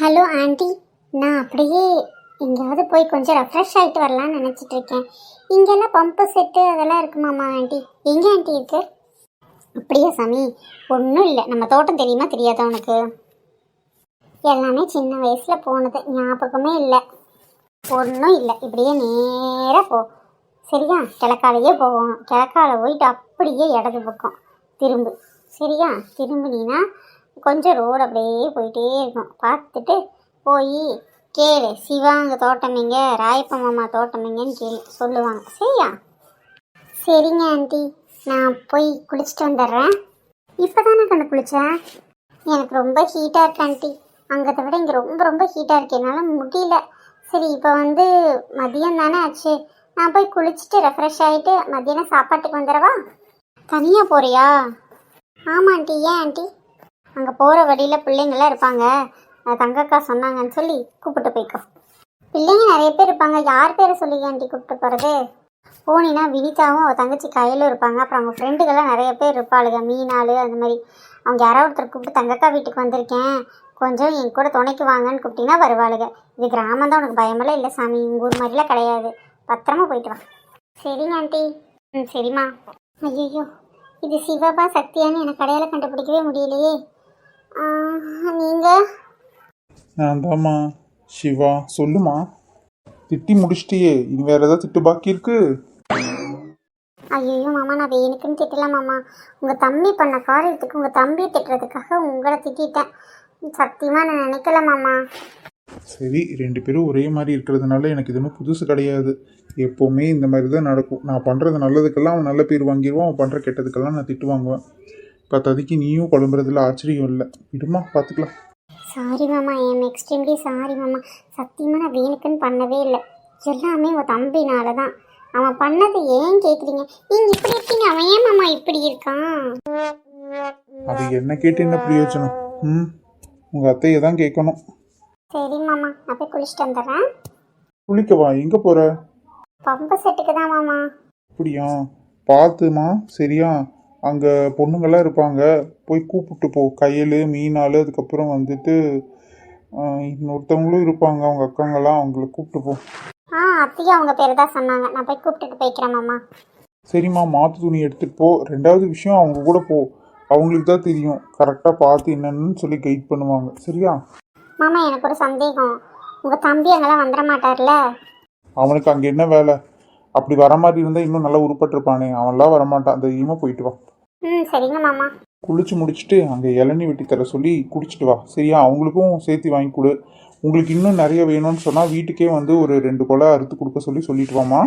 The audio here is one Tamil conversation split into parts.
ஹலோ ஆண்டி, நான் அப்படியே எங்கேயாவது போய் கொஞ்சம் ரெஃப்ரெஷ் ஆகிட்டு வரலான்னு நினச்சிட்டு இருக்கேன். இங்கெல்லாம் பம்பு செட்டு அதெல்லாம் இருக்குமாம்மா ஆண்டி? எங்கே ஆண்டி இருக்கு? அப்படியே சாமி, ஒன்றும் இல்லை. நம்ம தோட்டம் தெரியுமா தெரியாதா உனக்கு? எல்லாமே சின்ன வயசில் போனது, ஞாபகமே இல்லை. ஒன்றும் இல்லை, இப்படியே நேராக போ. சரியா? கிழக்காலையே போவோம். கிழக்கால போயிட்டு அப்படியே இடது பக்கம் திரும்பு. சரியா? திரும்பினீன்னா கொஞ்சம் ரோடு அப்படியே போயிட்டே இருக்கும். பார்த்துட்டு போய் கேளு, சிவாங்க தோட்டம் எங்கே, ராயப்ப மாமா தோட்டம் எங்கேன்னு கேளு, சொல்லுவாங்க. சரியா? சரிங்க ஆண்டி, நான் போய் குளிச்சுட்டு வந்துடுறேன். இப்போ தானே கண்டு குளித்தேன். எனக்கு ரொம்ப ஹீட்டாக இருக்கு ஆண்டி. அங்கத்தை விட இங்கே ரொம்ப ரொம்ப ஹீட்டாக இருக்கு, என்னால் முடியல. சரி, இப்போ வந்து மதியம் தானே ஆச்சு, நான் போய் குளிச்சுட்டு ரெஃப்ரெஷ் ஆகிட்டு மதியானம் சாப்பாட்டுக்கு வந்துடவா? தனியாக போகிறியா? ஆமாம் ஆண்டி. ஏன் ஆண்டி? அங்கே போகிற வழியில் பிள்ளைங்களாம் இருப்பாங்க, தங்கக்கா சொன்னாங்கன்னு சொல்லி கூப்பிட்டு போய்க்கோ. பிள்ளைங்க நிறைய பேர் இருப்பாங்க, யார் பேரை சொல்லி ஆண்டி கூப்பிட்டு போகிறது? போனீங்கன்னா வினிதாவும் அவள் தங்கச்சி கையிலும் இருப்பாங்க. அப்புறம் அவங்க ஃப்ரெண்டுகள்லாம் நிறைய பேர் இருப்பாளுங்க, மீனாள் அந்த மாதிரி. அவங்க யாராவது ஒருத்தர் கூப்பிட்டு தங்கக்கா வீட்டுக்கு வந்திருக்கேன், கொஞ்சம் என் கூட துணைக்கு வாங்கன்னு கூப்பிட்டீங்கன்னா வருவாளுங்க. இது கிராமம் தான், உனக்கு பயமெல்லாம் இல்லை சாமி, உங்கள் ஊர் மாதிரிலாம் கிடையாது. பத்திரமா போயிட்டு வா. சரிங்க ஆண்டி. சரிம்மா. ஐயோ, இது சிவபா சக்தியான்னு எனக்கு அடையாளம் கண்டுபிடிக்கவே முடியலையே. நீங்கள்? நான் தாம்மா சிவா. சொல்லுமா. திட்டி முடிச்சிட்டியே, இனி வேற ஏதாவது திட்டு பாக்கி இருக்கு? ஐயோ மாமா, நான் வேணுக்குன்னு திட்டல மாமா. உங்கள் தம்பி பண்ண காரியத்துக்கு உங்கள் தம்பியை திட்டுறதுக்காக உங்களை திட்டேன். சத்தியமாக நான் நினைக்கல மாமா. சரி, ரெண்டு பேரும் ஒரே மாதிரி இருக்கிறதுனால எனக்கு இது ஒன்றும் புதுசு கிடையாது. எப்போவுமே இந்த மாதிரி தான் நடக்கும். நான் பண்ணுறது நல்லதுக்கெல்லாம் அவன் நல்ல பேர் வாங்கிடுவான், அவன் பண்ணுற கெட்டதுக்கெல்லாம் நான் திட்டு வாங்குவேன். பத்தாதிக்கு நீயும் குழம்புறதுல ஆச்சரியம் இல்லை. விடுமா, பார்த்துக்கலாம். சாரி மாமா, ஐம் எக்ஸ்ட்ரீம்லி சாரி மாமா. சத்தியமாக நான் வேணுக்குன்னு பண்ணவே இல்லை. எல்லாமே உங்கள் தம்பினால தான். அவன் பண்ணது ஏன் கேட்குறீங்க? நீங்கள் இப்படி இருக்கீங்க, அவன் ஏன் மாமா இப்படி இருக்கான்? அது என்ன கேட்டு என்ன பிரயோஜனம்? உங்கள் அத்தையை தான் கேட்கணும். சரி மாமா, நான் போய் குளிச்சுட்டு வந்துடுறேன். குளிக்கவா? எங்கே போகிற? பம்பு செட்டுக்கு தான் மாமா. அப்படியா? பார்த்துமா. சரியா? அங்கே பொண்ணுங்கள்லாம் இருப்பாங்க, போய் கூப்பிட்டு போ. கையல், மீனாள், அதுக்கப்புறம் வந்துட்டு இன்னொருத்தவங்களும் இருப்பாங்க, அவங்க அக்காங்கெல்லாம், அவங்கள கூப்பிட்டு போ. அத்தையும் அவங்க பேர் தான் சொன்னாங்க. நான் போய் கூப்பிட்டுட்டு போய்க்கிறேன் மாமா. சரிம்மா, மாற்று துணி எடுத்துகிட்டு போ. ரெண்டாவது விஷயம், அவங்க கூட போ. அவங்களுக்கு தான் தெரியும், கரெக்டாக பார்த்து என்னென்னு சொல்லி கைட் பண்ணுவாங்க. சரியா? மாமா, எனக்கு ஒரு சந்தேகம். உங்கள் தம்பி அங்கெல்லாம் வந்துட மாட்டார்ல? அவனுக்கு அங்கே என்ன வேலை? அப்படி வர மாதிரி இருந்தால் இன்னும் நல்லா உருப்பட்டிருப்பானே. அவன்லாம் வரமாட்டான், தைரியமாக போயிட்டு வா. சரிங்க மாமா. குளிச்சு முடிச்சுட்டு அங்கே இளநீ வெட்டி தர சொல்லி குடிச்சிட்டு வா. சரியா? அவங்களுக்கும் சேர்த்து வாங்கி கொடு. உங்களுக்கு இன்னும் நிறைய வேணும்னு சொன்னால் வீட்டுக்கே வந்து ஒரு 2 கொலை அறுத்து கொடுக்க சொல்லிட்டு வாமா.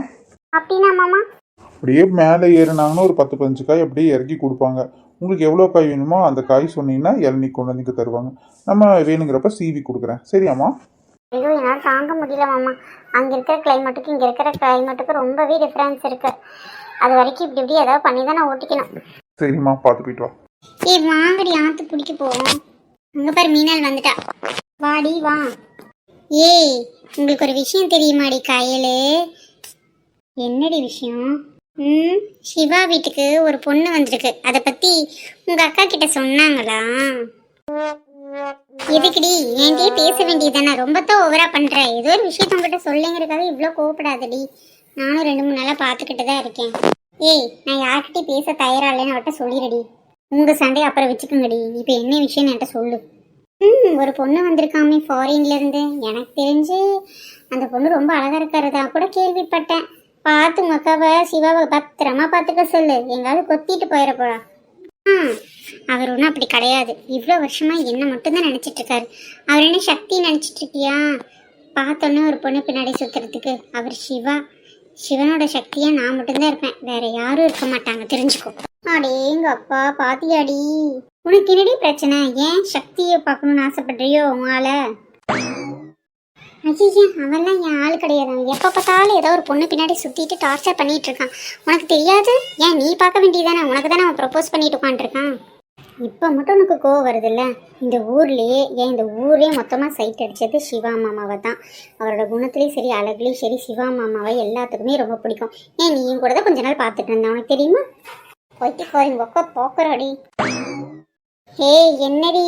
அப்படின்னா மாமா? அப்படியே மேலே ஏறினாங்கன்னா ஒரு 10-15 காய் அப்படியே இறக்கி கொடுப்பாங்க. உங்களுக்கு எவ்வளோ காய் வேணுமோ அந்த காய் சொன்னீங்கன்னா இளநீ கொண்டு வந்து தருவாங்க. நம்ம வேணுங்கிறப்ப சீவி கொடுக்குறேன். சரியாம்மா? ஐயோ, என்னால் தாங்க முடியல மாமா. அங்கே இருக்கிற கிளைமேட்டுக்கு இங்கே இருக்கிற கிளைமேட்டுக்கு ரொம்பவே டிஃப்ரென்ஸ் இருக்குது. அது வரைக்கும் இப்படி ஏதாவது பண்ணி தான் நான் ஓட்டிக்கணும். சரிம்மா, பார்த்து போயிட்டு வா. வாங்கடி, ஆற்று பிடிக்க போவோம். அங்கே பாரு, மீனால் வந்துட்டா. வாடி வா. ஏய், உங்களுக்கு ஒரு விஷயம் தெரியுமாடி கையலு? என்னடி விஷயம்? சிவா வீட்டுக்கு ஒரு பொண்ணு வந்திருக்கு. அதை பற்றி உங்கள் அக்கா கிட்ட சொன்னாங்களா? எதுக்குடி? என்கிட்டயே பேச வேண்டியதானே? ரொம்ப தான் ஓவரா பண்ற. ஏதோ ஒரு விஷயத்த உங்ககிட்ட சொல்லுங்கிறதுக்காக இவ்வளோ கோவப்படாதடி. நானும் 2-3 நாளாக பார்த்துக்கிட்டு தான் இருக்கேன். ஏய், நான் யார்கிட்டயும் பேச தயாராகலன்னு அவட்ட சொல்லிடுடி. உங்கள் சண்டையை அப்புறம் வச்சுக்கோங்கடி. இப்போ என்ன விஷயம்னு என்கிட்ட சொல்லு. ஒரு பொண்ணு வந்திருக்காமே ஃபாரின்லேருந்து. எனக்கு தெரிஞ்சு அந்த பொண்ணு ரொம்ப அழகாக இருக்கிறதா கூட கேள்விப்பட்டேன். பார்த்து உங்கள் அக்காவை சிவாவை பத்திரமா பார்த்துக்க சொல்லு. எங்காவது கொத்திட்டு போயிட போறா. அவர் ஒன்றும் அப்படி கிடையாது. இவ்வளோ வருஷமா என்ன மட்டும்தான் நினச்சிட்டு இருக்காரு. அவர் என்ன சக்தி நினச்சிட்டு இருக்கியா? பார்த்தோன்னே ஒரு பொண்ணு பின்னாடி சுற்றுறதுக்கு. அவர் சிவா. சிவனோட சக்தியா நான் மட்டும்தான் இருப்பேன், வேற யாரும் இருக்க மாட்டாங்க, தெரிஞ்சுக்கோ. அடேங்க அப்பா, பாத்தியாடி? உனக்கு என்னடி பிரச்சனை? ஏன் சக்தியை பார்க்கணும்னு ஆசைப்படுறியோ உங்களால? ஐயா, அவெல்லாம் என் ஆள் கிடையாது. எப்போ பார்த்தாலும் ஏதோ ஒரு பொண்ணு பின்னாடி சுற்றிட்டு டார்ச்சர் பண்ணிட்டு இருக்கான். உனக்கு தெரியாது? ஏன் நீ பார்க்க வேண்டியதானே? உனக்கு தானே அவன் ப்ரப்போஸ் பண்ணிட்டு உட்காந்துருக்கான். இப்போ மட்டும் உனக்கு கோவம் வருதுல்ல? இந்த ஊர்லேயே இந்த ஊரே மொத்தமாக சைட் அடித்தது சிவா மாமாவை தான். அவரோட குணத்துலேயும் சரி அழகுலேயும் சரி சிவா மாமாவை எல்லாத்துக்குமே ரொம்ப பிடிக்கும். ஏன் நீயும் கூட தான் கொஞ்ச நாள் பார்த்துட்டு இருந்தேன், உனக்கு தெரியுமா? போயிட்டு கோரிங்க போக்குறாடி. ஹே, என்னடி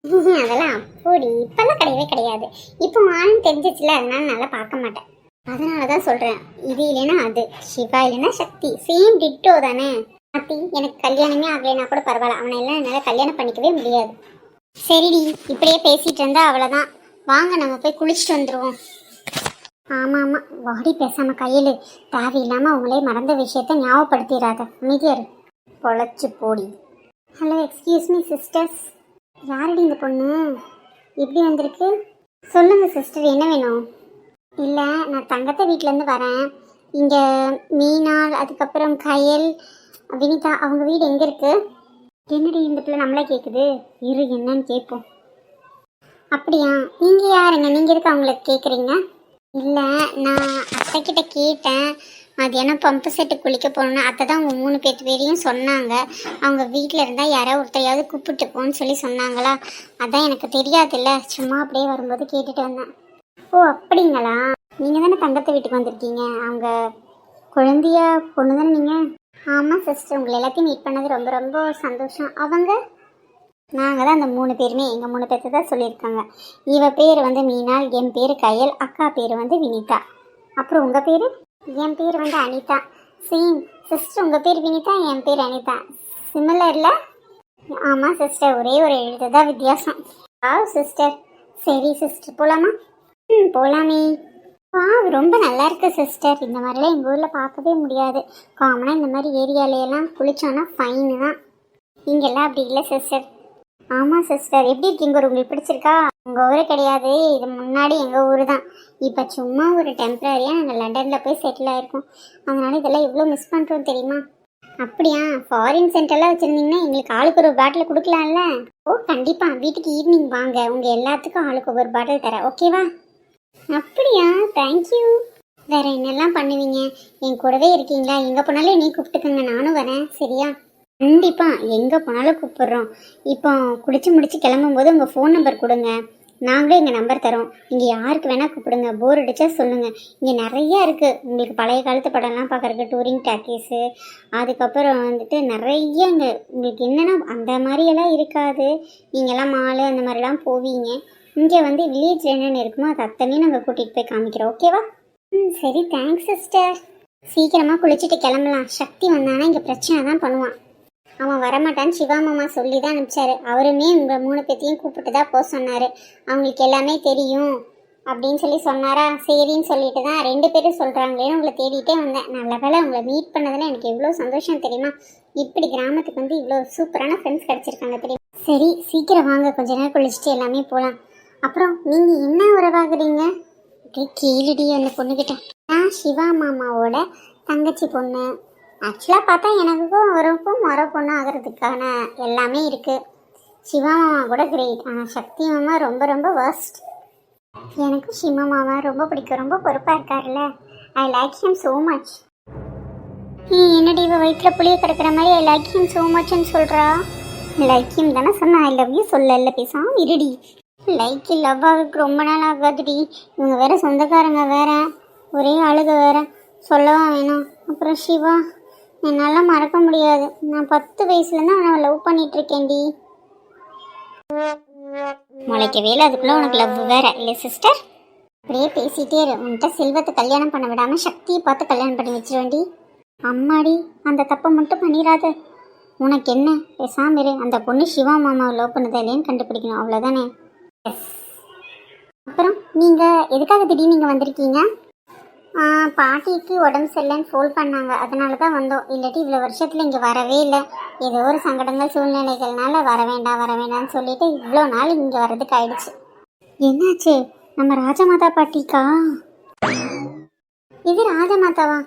அதெல்லாம் அப்படி இப்பெல்லாம் கிடையவே கிடையாது. இப்போ ஆளுன்னு தெரிஞ்சிச்சுல, அதனால நல்லா பார்க்க மாட்டேன். அதனால தான் சொல்கிறேன், இது இல்லைன்னா அது, சிவா இல்லைன்னா சக்தி, சேம் டிட்டோ தானே. அத்தி எனக்கு கல்யாணமே ஆகலைன்னா கூட பரவாயில்ல, அவனை எல்லாம் என்னால் கல்யாணம் பண்ணிக்கவே முடியாது. சரிடி, இப்படியே பேசிகிட்டு இருந்தா அவ்வளோதான். வாங்க நம்ம போய் குளிச்சுட்டு வந்துடுவோம். ஆமாம் ஆமாம், வாடி பேசாமல் கையில் தேவையில்லாமல் அவங்களே மறந்த விஷயத்த ஞாபகப்படுத்திடாத, அமைதியாரு. பொழைச்சி போடி. Hello, excuse me sisters. யாரடி இந்த பொண்ணு எப்படி வந்திருக்கு? சொல்லுங்கள் சிஸ்டர், என்ன வேணும்? இல்லை, நான் தங்கத்தை வீட்டிலேருந்து வரேன். இங்கே மீனாள், அதுக்கப்புறம் கயல், வினிதா, அவங்க வீடு எங்கே இருக்குது? என்னடி இந்த பிள்ளை நம்மளே கேட்குது, இரு என்னன்னு கேட்போம். அப்படியா, நீங்கள் யாருங்க? நீங்கள் எதுக்கு அவங்களுக்கு கேட்குறீங்க? இல்லை, நான் அத்தைக்கிட்ட கேட்டேன். மதியானம் பம்பு செட்டு குளிக்க போகணுன்னு. அத்தை தான் உங்கள் 3 பேரையும் சொன்னாங்க. அவங்க வீட்டில் இருந்தால் யாராவது ஒருத்தையாவது கூப்பிட்டுப்போன்னு சொல்லி சொன்னாங்களா. அதான் எனக்கு தெரியாதுல்ல, சும்மா அப்படியே வரும்போது கேட்டுட்டு வந்தேன். ஓ அப்படிங்களா, நீங்கள் தானே தங்கத்தை வீட்டுக்கு வந்திருக்கீங்க. அவங்க குழந்தையா பொண்ணு தானே நீங்கள்? ஆமாம் சிஸ்டர், உங்களை எல்லாத்தையும் மீட் பண்ணது ரொம்ப ரொம்ப சந்தோஷம். அவங்க நாங்கள் தான் அந்த 3 பேருமே எங்கள் 3 பேர்த்து தான் சொல்லியிருக்காங்க. இவ பேர் வந்து மீனாள், என் பேர் கயல், அக்கா பேர் வந்து வினிதா. அப்புறம் உங்கள் பேர்? என் பேர் வந்து அனிதா. சேம் சிஸ்டர், உங்கள் பேர் வினிதா, என் பேர் அனிதா. சிமிலர்ல? ஆமாம் சிஸ்டர், ஒரே ஒரு எழுத்து தான் வித்தியாசம். சிஸ்டர். சரி சிஸ்டர், போகலாமா? போகலாமே. ரொம்ப நல்லா இருக்கு சிஸ்டர். இந்த மாதிரிலாம் எங்கள் ஊரில் பார்க்கவே முடியாது. காமனாக இந்த மாதிரி ஏரியாலையெல்லாம் குளித்தோன்னா ஃபைனு தான். இங்கெல்லாம் அப்படி இல்லை சிஸ்டர். ஆமாம் சிஸ்டர், எப்படி இருக்கீங்க? உங்களுக்கு பிடிச்சிருக்கா? உங்கள் ஊர் கிடையாது, இது முன்னாடி எங்கள் ஊர் தான். இப்போ சும்மா ஒரு டெம்பரரியாக நாங்கள் லண்டனில் போய் செட்டில் ஆகிருக்கோம். அதனால் இதெல்லாம் எவ்வளோ மிஸ் பண்ணுறோம் தெரியுமா? அப்படியா, ஃபாரின் சென்டர்லாம் வச்சுருந்தீங்கன்னா எங்களுக்கு ஆளுக்கு ஒரு பாட்டில் கொடுக்கலாம்ல? ஓ கண்டிப்பாக, வீட்டுக்கு ஈவினிங் வாங்க, உங்கள் எல்லாத்துக்கும் ஆளுக்கு ஒவ்வொரு பாட்டில் தரேன், ஓகேவா? அப்படியா, தேங்க்யூ. வேறு என்னெல்லாம் பண்ணுவீங்க? என் கூடவே இருக்கீங்களா? எங்கே போனாலும் நீ கூப்பிட்டுக்கோங்க, நானும் வரேன், சரியா? கண்டிப்பாக, எங்கே போனாலும் கூப்பிட்றோம். இப்போ குடிச்சு முடிச்சு கிளம்பும்போது உங்கள் ஃபோன் நம்பர் கொடுங்க, நாங்களே எங்கள் நம்பர் தரோம். நீங்கள் யாருக்கு வேணால் கூப்பிடுங்க, போர் அடித்தா சொல்லுங்கள். இங்கே நிறையா இருக்குது, உங்களுக்கு பழைய காலத்து படம்லாம் பார்க்குறக்கு டூரிங் டாக்கீஸு, அதுக்கப்புறம் வந்துட்டு நிறைய இங்கே உங்களுக்கு என்னென்னா அந்த மாதிரியெல்லாம் இருக்காது. நீங்கள்லாம் மாலு அந்த மாதிரிலாம் போவீங்க. இங்கே வந்து வில்லேஜ் என்னென்னு இருக்குமோ அது அத்தனையும் நாங்கள் கூட்டிகிட்டு போய் காமிக்கிறோம், ஓகேவா? சரி, தேங்க்ஸ் சிஸ்டர். சீக்கிரமாக குளிச்சுட்டு கிளம்பலாம். சக்தி வந்தானா இங்கே பிரச்சனை தான் பண்ணுவான். அவன் வரமாட்டான்னு சிவா மாமா சொல்லி தான் அனுப்பிச்சாரு. அவருமே உங்கள் 3 பேர்த்தையும் கூப்பிட்டு தான் போக சொன்னார். அவங்களுக்கு எல்லாமே தெரியும் அப்படின்னு சொல்லி சொன்னாரா. சரின்னு சொல்லிட்டு தான் 2 பேரும் சொல்கிறாங்களேன்னு உங்களை தேடிட்டே வந்தேன். நல்ல வேளை உங்களை மீட் பண்ணதில் எனக்கு எவ்வளோ சந்தோஷம் தெரியுமா? இப்படி கிராமத்துக்கு வந்து இவ்வளோ சூப்பரான ஃப்ரெண்ட்ஸ் கிடச்சிருக்காங்க தெரியும். சரி, சீக்கிரம் வாங்க, கொஞ்ச நேரம் குளிச்சுட்டு எல்லாமே போகலாம். அப்புறம் நீங்கள் என்ன உறவாகுறீங்க? அப்படியே கேளுடி அந்த பொண்ணுக்கிட்ட. நான் சிவா மாமாவோட தங்கச்சி பொண்ணு. ஆக்சுவலாக பார்த்தா எனக்கும் அவருக்கும் மொர பொண்ணு ஆகிறதுக்கான எல்லாமே இருக்குது. சிவா மாமா கூட கிரேட், ஆனால் சக்தி மாமா ரொம்ப ரொம்ப வர்ஸ்ட். எனக்கும் சிவா மாமா ரொம்ப பிடிக்கும், ரொம்ப பொறுப்பாக இருக்கார்ல. I like him so much. என்னடி இவ வயிற்றில் புளிய கிடக்கிற மாதிரி ஐ லைக் ஹிம் ஸோ மச்ன்னு சொல்கிறா? லைக் ஹிம் தானே சொன்னேன், ஐ லவ் யூ சொல்ல இல்லை, பேசாமல் இருடி. லைக் லவ் ஆகுறதுக்கு ரொம்ப நாள் ஆகாதுடி. இவங்க வேற சொந்தக்காரங்க வேற, ஒரே ஆளுக வேற, சொல்லவா வேணும். அப்புறம் சிவா என்னால் மறக்க முடியாது. நான் 10 வயசுலேருந்து அவனை லவ் பண்ணிகிட்ருக்கேன்டி. முளைக்க வேலை, அதுக்குள்ளே உனக்கு லவ் வேற இல்லை சிஸ்டர்? அப்படியே பேசிகிட்டே இரு. உன்கிட்ட செல்வத்தை கல்யாணம் பண்ண விடாமல் சக்தியை பார்த்து கல்யாணம் பண்ணி வச்சிருவேண்டி. அம்மாடி, அந்த தப்பை மட்டும் பண்ணிடாத. உனக்கு என்ன, பேசாம இரு. அந்த பொண்ணு சிவா மாமாவை லவ் பண்ணதா இல்லைன்னு கண்டுபிடிக்கணும், அவ்வளோதானே? அப்புறம் நீங்கள் எதுக்காக திடீர்னு நீங்கள் வந்திருக்கீங்க? பாட்டிக்கு உடம்பு சரியில்லைன்னு ஃபோன் பண்ணாங்க, அதனால தான் வந்தோம். இல்லாட்டி இவ்வளோ வருஷத்தில் இங்கே வரவே இல்லை. ஏதோ ஒரு சங்கடங்கள் சூழ்நிலைகள்னால வர வேண்டாம்னு சொல்லிட்டு இவ்வளோ நாள் இங்கே வர்றதுக்கு ஆயிடுச்சு. என்னாச்சு? நம்ம ராஜமாதா பாட்டிக்கா? இது ராஜமாதாவா?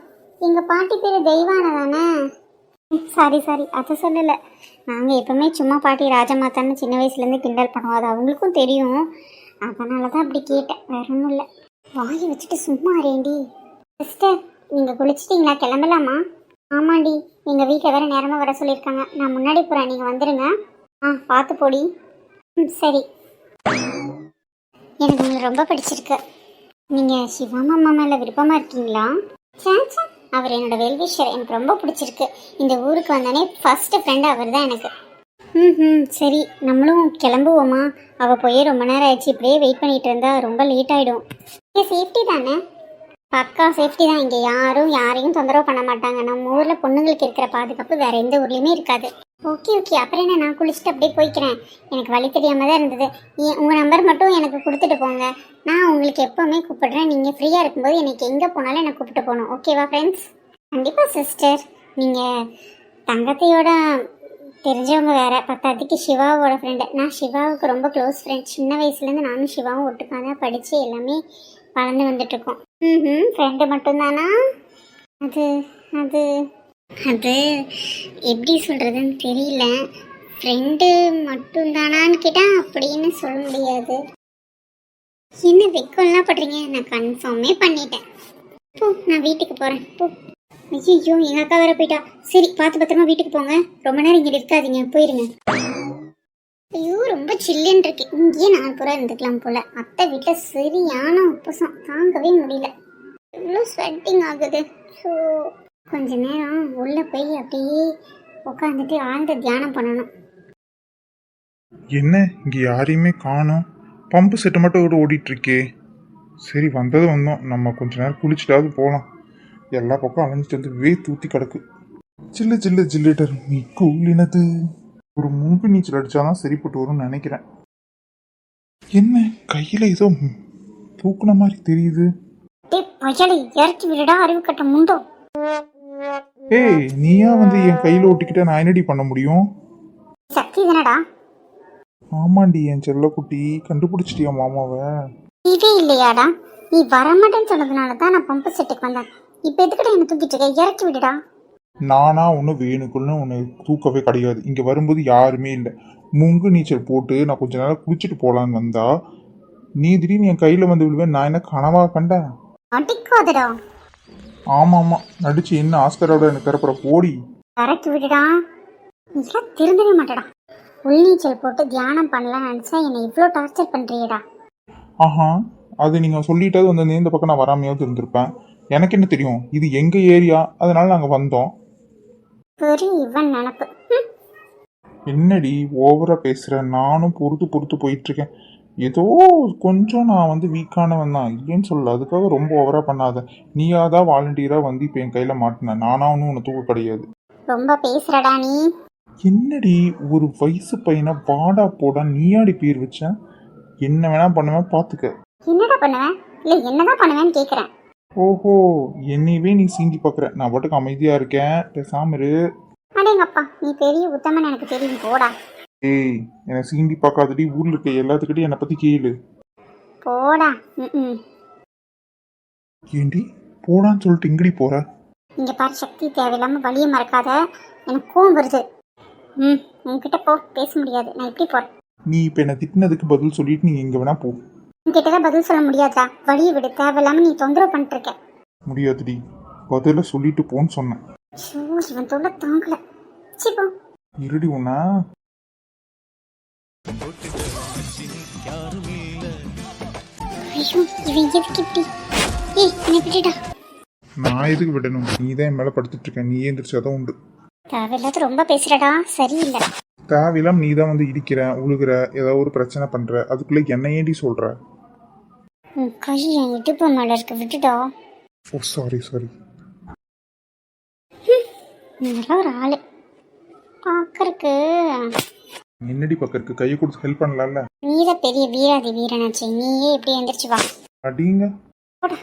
எங்கள் பாட்டி பேர் தெய்வானை தானே? சாரி அதை சொல்லலை. நாங்கள் எப்பவுமே சும்மா பாட்டி ராஜமாதான்னு சின்ன வயசுலேருந்து கிண்டல் பண்ணுவோம், அது அவங்களுக்கும் தெரியும். அதனால தான் அப்படி கேட்டேன், வேற ஒன்றும் இல்லை. வாயை வச்சுட்டு சும்மா அரேண்டி. சிஸ்டர், நீங்கள் குளிச்சிட்டிங்களா? கிளம்பலாமா? ஆமாண்டி, எங்கள் வீட்டில் வேறு நேரமாக வர சொல்லியிருக்காங்க. நான் முன்னாடி போகிறேன், நீங்கள் வந்துடுங்க. பார்த்து போடி. சரி. எனக்கு உங்களை ரொம்ப பிடிச்சிருக்கு. நீங்கள் சிவா மாமா மேலே விருப்பமாக இருக்கீங்களா? சாச்சா, அவர் என்னோட வெல்விஷர், எனக்கு ரொம்ப பிடிச்சிருக்கு. இந்த ஊருக்கு வந்தோடனே ஃபர்ஸ்ட் ஃப்ரெண்டு அவர் தான் எனக்கு. ம் சரி, நம்மளும் கிளம்புவோமா? அவள் போய் ரொம்ப நேரம் ஆயிடுச்சு. இப்படியே வெயிட் பண்ணிட்டு இருந்தா ரொம்ப லேட் ஆகிடும். சேஃப்டி தானே? பக்கா சேஃப்டி தான். இங்கே யாரும் யாரையும் தொந்தரவு பண்ண மாட்டாங்க. நம்ம ஊரில் பொண்ணுங்களுக்கு இருக்கிற பாதுகாப்பு வேற எந்த ஊர்லேயுமே இருக்காது. ஓகே ஓகே, அப்புறம் என்ன, நான் குளிச்சுட்டு அப்படியே போய்க்கிறேன். எனக்கு வழி தெரியாமல் தான் இருந்தது. உங்கள் நம்பர் மட்டும் எனக்கு கொடுத்துட்டு போங்க. நான் உங்களுக்கு எப்போவுமே கூப்பிடுறேன். நீங்கள் ஃப்ரீயாக இருக்கும்போது எனக்கு எங்கே போனாலும் என்னை கூப்பிட்டு போகணும். ஓகேவா ஃப்ரெண்ட்ஸ்? கண்டிப்பாக சிஸ்டர். நீங்கள் தங்கத்தையோட தெரிஞ்சவங்க வேற, பத்தாவதுக்கு சிவாவோட ஃப்ரெண்டு. நான் சிவாவுக்கு ரொம்ப க்ளோஸ் ஃப்ரெண்ட். சின்ன வயசுலேருந்து நானும் சிவாவும் ஒட்டுக்காக தான் படித்து எல்லாமே வளர்ந்து வந்துட்டுருக்கோம். ஃப்ரெண்டு மட்டும்தானா? அது அது அது எப்படி சொல்கிறதுன்னு தெரியல. ஃப்ரெண்டு மட்டும்தானான்னு கேட்டால் அப்படின்னு சொல்ல முடியாது. என்ன வெக்கம்லாம் படுறீங்க? நான் கன்ஃபார்மே பண்ணிட்டேன். போ, நான் வீட்டுக்கு போகிறேன். போ. ஐயோ, எங்கள் அக்கா வேற போயிட்டா. சரி, பார்த்து பத்திரமா வீட்டுக்கு போங்க. ரொம்ப நேரம் இங்கே இருக்காதீங்க, போயிருங்க. ஐயோ, ரொம்ப சில்லுன்னு இருக்கு. இங்கேயே நான் பூரா இருந்துக்கலாம் போல. அத்தை வீட்டில் சரியான உப்பசம், தாங்கவே முடியல. எவ்வளோ ஸ்வெட்டிங் ஆகுது. ஸோ கொஞ்ச நேரம் உள்ளே போய் அப்படியே உட்காந்துட்டு ஆழ்ந்த தியானம் பண்ணணும். என்ன இங்கே யாரையுமே காணோம்? பம்பு செட்டு மட்டும் ஓடிட்டு இருக்கே. சரி, வந்தது வந்தோம். நம்ம கொஞ்ச நேரம் குளிச்சுட்டாவது போகலாம். எல்லா பக்கம் அலைஞ்சிட்டு வந்து தூத்தி கிடக்கு. சில்லு சில்லு ஜில்லிட்டர் நீ கூலினது. ஒரு மூங்கு நீச்சல் அடிச்சாதான் சரிப்பட்டு வரும்னு நினைக்கிறேன். என்ன கையில ஏதோ தூக்குன மாதிரி தெரியுது. இறக்கி விடா, அறிவு கட்ட முண்டோ. ஏய், நீயா வந்து என் கையில ஒட்டிக்கிட்ட நான் என்னடி பண்ண முடியும்? சக்தி தானடா? ஆமாண்டி, என் செல்ல குட்டி. கண்டுபிடிச்சிட்டியா மாமாவை? இதே இல்லையாடா? நீ வரமாட்டேன்னு சொன்னதுனால தான் நான் பம்பு செட்டுக்கு வந்தேன். இப்போ எதுக்கிட்ட என்ன தூக்கிட்டு இருக்க? இறக்கி விடுடா. நானா ஒன்றும் வேணுக்குன்னு ஒன்று தூக்கவே கிடையாது. இங்கே வரும்போது யாருமே இல்லை. முங்கு நீச்சல் போட்டு நான் கொஞ்ச நேரம் குளிச்சுட்டு போகலான்னு வந்தா நீ திடீர்னு என் கையில் வந்து விழுவேன். நான் என்ன கனவா கண்டேன்? அடிக்காதடா. ஆமாம் ஆமாம், நடிச்சு என்ன ஆஸ்கரோட எனக்கு தரப்புற போடி. இறக்கி விடுடா. நீலாம் திருந்தவே மாட்டடா. உள்நீச்சல் போட்டு தியானம் பண்ணலாம்னு நினச்சா என்னை இவ்வளோ டார்ச்சர் பண்ணுறியடா. ஆஹா, அது நீங்கள் சொல்லிட்டாவது வந்து இந்த பக்கம் நான் வராமையாவது இருந்திருப்பேன். எனக்கு என்ன தெரியும், இது எங்கள் ஏரியா, அதனால நாங்கள் வந்தோம். பெரிய இவன் நினப்பு. என்னடி ஓவராக பேசுகிறேன்? நானும் பொறுத்து போயிட்டுருக்கேன். ஏதோ கொஞ்சம் நான் வந்து வீக்கானவன் தான், இல்லைன்னு சொல்லல. அதுக்காக ரொம்ப ஓவராக பண்ணாத. நீயாதான் வாலண்டியராக வந்து இப்போ என் கையில் மாட்டினேன். நானா ஒன்றும் உன்னை தூக்க கிடையாது. ரொம்ப பேசுறடா நீ. என்னடி ஒரு வயசு பையனை வாடா போடா நீயாடி பேர் வச்சேன்? என்ன வேணா பண்ணுவேன், பார்த்துக்க. என்னடா பண்ணுவேன்? இல்லை என்னதான் பண்ணுவேன்னு கேட்குறேன். ஓஹோ, என்னையவே நீ சீண்டி பார்க்குற. நான் பாட்டுக்கு அமைதியாக இருக்கேன், பேசாம இரு. அடேங்கப்பா, நீ பெரிய உத்தமன் எனக்கு தெரியும், போடா. ஏய், என்னை சீண்டி பார்க்காதடி. ஊரில் இருக்க எல்லாத்துக்கிட்டையும் என்னை பற்றி கேளு. போடா. ஏண்டி போடான்னு சொல்லிட்டு இங்கடி போற? இங்கே பாரு சக்தி, தேவையில்லாமல் வழியை மறக்காத. எனக்கு கோவம் வருது. உன்கிட்ட போ, பேச முடியாது. நான் எப்படி போகிறேன்? நீ இப்போ என்னை திட்டினதுக்கு பதில் சொல்லிட்டு நீ எங்கே வேணா போ. உன்கிட்ட தான் பதில் சொல்ல முடியாதா? வழியை விடு. தேவையில்லாமல் நீ தொந்தரவு பண்ணிட்டு இருக்க. முடியாதுடி, பதில சொல்லிட்டு போன்னு சொன்னேன். ஷோ, இவன் தொல்லை தாங்கல. சி போ. இருடி உன்னா. ஐயோ, இவன் எதுக்கு இப்படி? ஏய், என்னை விட்டுடா. நான் எதுக்கு விடணும்? நீ தான் என் மேலே படுத்துட்டு இருக்க. நீ எந்திரிச்சாதான் உண்டு. தேவையில்லாத ரொம்ப பேசுறடா, சரியில்லை. தேவையில்லாம நீ தான் வந்து இடிக்கிற, உழுகிற, ஏதாவது ஒரு பிரச்சனை பண்ற. அதுக்குள்ள என்ன ஏண்டி சொல்ற? உன் கை என் இடுப்பு மேல இருக்கு, விட்டுடா. ஓ சாரி. நல்லா ஒரு ஆளு பார்க்கறக்கு. என்னடி பக்கருக்கு கையை கொடுத்து ஹெல்ப் பண்ணலாம்ல? நீதான் பெரிய வீராதி வீரனாச்சு. நீயே இப்படி எந்திரிச்சு வா. அடிங்க. போடா.